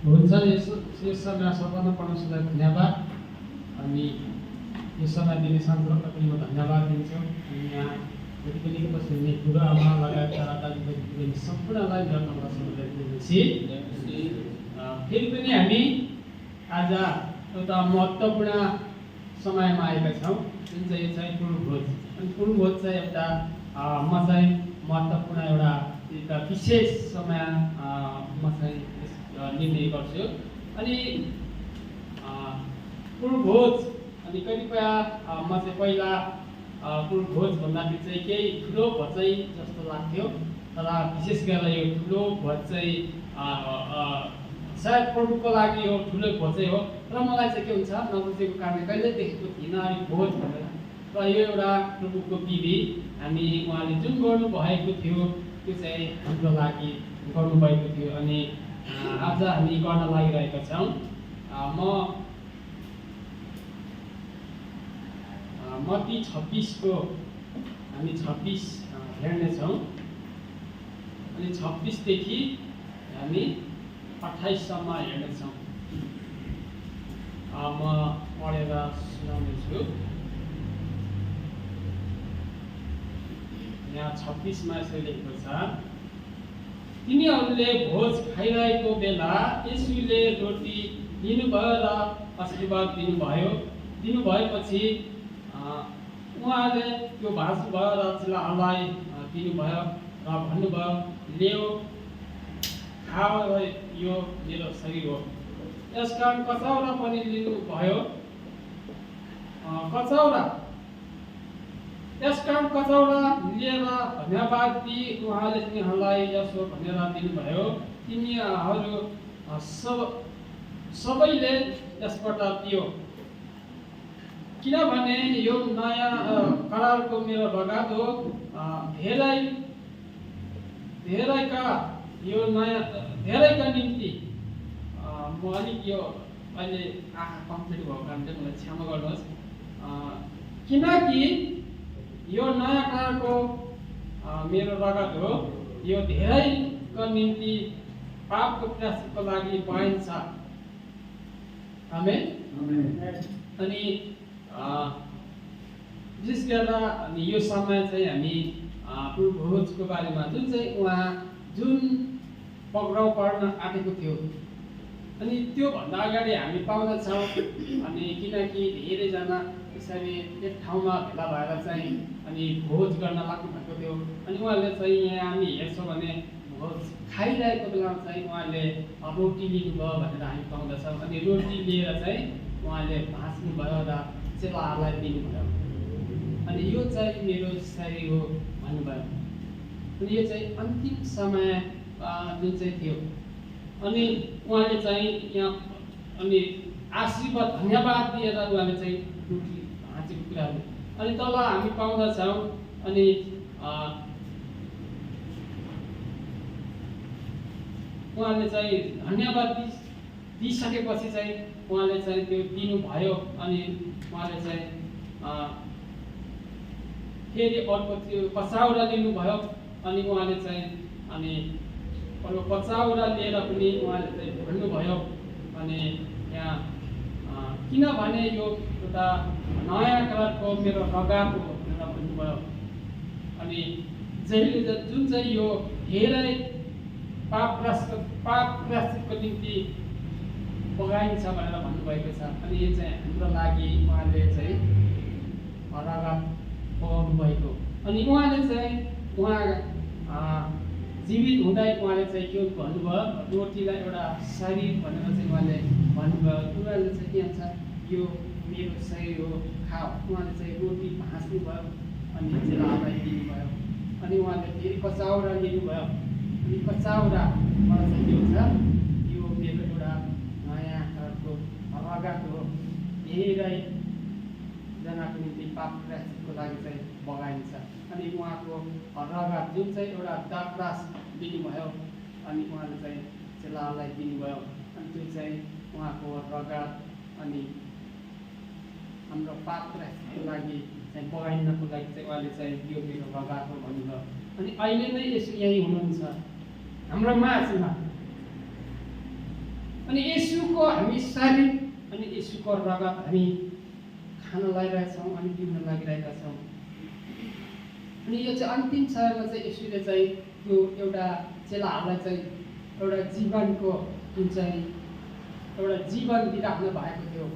हुन्छ। यस समय सबभन्दा परमेश्वरलाई धन्यवाद। अनि यो समय दिने सन्तको पनि म धन्यवाद दिन्छु। अनि यहाँ जति पनि बस्नुहुने गुरु आमा लगायतका दाजुभाइ सम्पूर्णलाई नमस्कार दिनुहोस्। फेरि पनि हामी आज एउटा महत्त्वपूर्ण समयमा आएका छौँ, जुन चाहिँ यो चाहिँ पूर्णभोज। अनि पूर्णभोज चाहिँ एउटा म चाहिँ महत्त्वपूर्ण एउटा विशेष समय म चाहिँ निर्णय गर्छु। अनि पूर्णभोज अनि कतिपय म चाहिँ पहिला पूर्णभोज भन्दाखेरि चाहिँ केही ठुलो भोज चाहिँ जस्तो लाग्थ्यो, तर विशेष गरेर यो ठुलो भोज चाहिँ सायद प्रभुको लागि यो ठुलो भोज चाहिँ हो। र मलाई चाहिँ के हुन्छ नबुझेको कारणले कहिल्यै देखेको थिइनँ यो भोज भनेर। र यो एउटा प्रभुको विधि हामी उहाँले जुन गर्नुभएको थियो त्यो चाहिँ हाम्रो लागि गर्नुभएको थियो। अनि आज हामी गर्न लागिरहेका छौँ। मत्ती 26 को हामी 26 हेर्नेछौँ। अनि 26 देखि हामी 28 सम्म हेर्नेछौँ। म पढेर सुनाउनेछु। यहाँ 26 मा यसरी लेखेको छ, तिनीहरूले भोज खाइरहेको बेला येशूले रोटी दिनुभयो र आशीर्वाद दिनुभएपछि उहाँले त्यो भाँच्नुभयो र चेलाहरूलाई दिनुभयो र भन्नुभयो, ल्याऊ खाओ, र यो मेरो शरीर हो। यसकारण कचौरा पनि लिनुभयो। यसकारण कचौरा लिएर धन्यवाद दिई उहाँले तिनीहरूलाई यसो भनेर दिनुभयो, तिनीहरू सबैले यसबाट पियो, किनभने यो नयाँ करारको मेरो रगत हो। धेरैका निम्ति म अलिक यो अहिले आँखा कमजोरी भएको कारणले मलाई क्षमा गर्नुहोस्, किनकि यो नयाँ करारको मेरो रगत हो। यो धेरैको निम्ति पापको प्रायश्चितको लागि बगाइन्छ। आमेन। अनि विशेष गरेर यो समय चाहिँ हामी पूर्णभोजको बारेमा जुन पक्राउ पर्न आँटेको थियो, अनि त्योभन्दा अगाडि हामी पाउँदछौँ। अनि किनकि धेरैजना यसरी एक ठाउँमा भेला भएर चाहिँ अनि भोज गर्न लाग्नु भएको थियो। अनि उहाँले चाहिँ यहाँ हामी हेर्छौँ भने भोज खाइरहेको बेलामा चाहिँ उहाँले रोटी लिनुभयो भनेर हामी पाउँदछौँ। अनि रोटी लिएर चाहिँ उहाँले भाँच्नुभयो र चेलाहरूलाई दिनुभयो। अनि यो चाहिँ मेरो शरीर हो भन्नुभयो। अनि यो चाहिँ अन्तिम समय जुन चाहिँ थियो। अनि उहाँले चाहिँ यहाँ अनि आशीर्वाद धन्यवाद दिएर उहाँले चाहिँ रोटी भाँचेको कुराहरू अनि तल हामी पाउँदछौँ। अनि उहाँले चाहिँ धन्यवाद दिइसकेपछि चाहिँ उहाँले चाहिँ त्यो दिनुभयो। अनि उहाँले चाहिँ फेरि अर्को त्यो कचौरा लिनुभयो। अनि उहाँले चाहिँ अनि अर्को कचौरा लिएर पनि उहाँले चाहिँ भन्नुभयो। अनि यहाँ किनभने यो एउटा नयाँ करारको मेरो रगत हो भनेर भन्नुभयो। अनि जुन चाहिँ यो धेरै पाप प्रायश्चितको निम्ति बगाइन्छ भनेर भन्नुभएको छ। अनि यो चाहिँ हाम्रो लागि उहाँले चाहिँ रगत बगाउनु भएको। अनि उहाँले चाहिँ जीवित हुँदै उहाँले चाहिँ के भन्नुभयो, रोटीलाई एउटा शरीर भनेर चाहिँ उहाँले भन्नुभयो। उहाँले चाहिँ के भन्छ, यो मेरो शरीर हो, खाओ। उहाँले चाहिँ रोटी भाँच्नुभयो अनि चेलाहरूलाई दिनुभयो। अनि उहाँले फेरि कचौरा लिनुभयो। अनि कचौराबाट चाहिँ के हुन्छ, यो मेरो एउटा नयाँ करारको रगत हो, धेरैजनाको निम्ति पाप प्रायश्चितको लागि चाहिँ बगाइन्छ। अनि उहाँको रगत जुन चाहिँ एउटा दापरास दिनुभयो। अनि उहाँले चाहिँ चेलाहरूलाई दिनुभयो। अनि त्यो चाहिँ उहाँको रगत अनि हाम्रो पाप प्रायश्चितको लागि चाहिँ बगाइनको लागि चाहिँ उहाँले चाहिँ यो मेरो रगत हो भन्नुभयो। अनि अहिले नै यसो यही हुनुहुन्छ हाम्रो माझमा। अनि येशूको हामी शरीर अनि येशूको रगत हामी खान लागिरहेछौँ अनि पिउन लागिरहेका छौँ। अनि यो चाहिँ अन्तिम समयमा चाहिँ येशूले चाहिँ त्यो एउटा चेलाहरूलाई चाहिँ एउटा जीवनको जुन चाहिँ एउटा जीवन दिइराख्नु भएको थियो,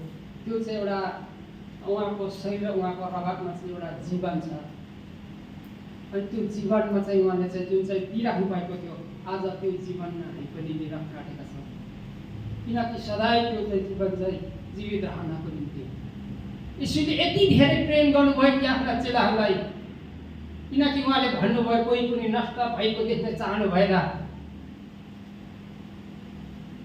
त्यो चाहिँ एउटा उहाँको शरीर र उहाँको रगतमा चाहिँ एउटा जीवन छ। अनि त्यो जीवनमा चाहिँ उहाँले चाहिँ जुन चाहिँ दिइराख्नु भएको थियो, आज त्यो जीवन हामी पनि दिइराख्न आँटेका छौँ। किनकि सधैँ त्यो चाहिँ जीवन चाहिँ जीवित रहनको निम्ति यसुले यति धेरै प्रेम गर्नुभयो कि आफ्ना चेलाहरूलाई, किनकि उहाँले भन्नुभयो कोही पनि नष्ट भएको देख्न चाहनु भएन।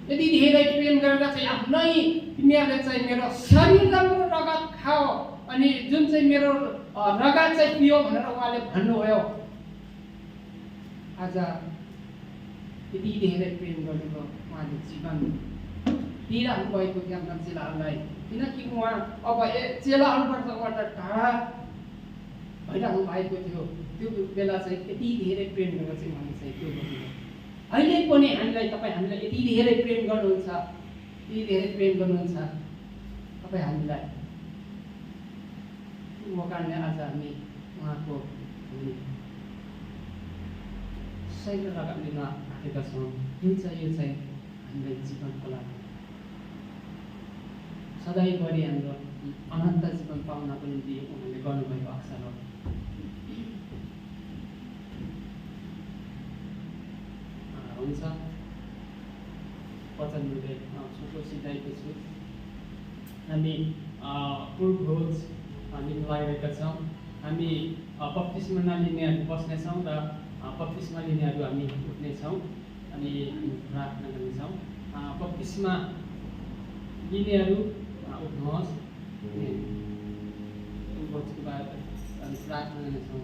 यति धेरै प्रेम गरेर चाहिँ आफ्नै तिमीहरूले चाहिँ मेरो शरीर र मेरो रगत खाओ अनि जुन चाहिँ मेरो रगत चाहिँ पियो भनेर उहाँले भन्नुभयो। आज यति धेरै प्रेम गर्नुभयो, उहाँले जीवन दिइराख्नु भएको थियो आफ्ना चेलाहरूलाई। किनकि उहाँ अब चेलाहरूबाट उहाँबाट टाढा भइराख्नु भएको थियो, त्यो बेला चाहिँ यति धेरै प्रेम गरेर चाहिँ उहाँले चाहिँ त्यो गर्नुभयो। अहिले पनि हामीलाई हामीलाई यति धेरै प्रेम गर्नुहुन्छ, यति धेरै प्रेम गर्नुहुन्छ तपाईँ हामीलाई। त्यो कारणले आज हामी उहाँको शरीर रगत लिन आँटेका छौँ, जुन चाहिँ यो चाहिँ हामीलाई जीवनको लागि सधैँभरि हाम्रो अनन्त जीवन पाउनको निम्ति उहाँले गर्नुभएको अवसर हो। हुन्छ, वचन मैले छोटो सिकाएको छु। हामी पूर्वभोज लिन लागिरहेका छौँ। हामी बप्तिस्मा नलिनेहरू बस्नेछौँ र बप्तिस्मा लिनेहरू हामी उठ्नेछौँ अनि प्रार्थना गर्नेछौँ। बप्तिस्मा लिनेहरू उठ्नुहोस्, पूर्वभोजको बारेमा हामी प्रार्थना गर्नेछौँ।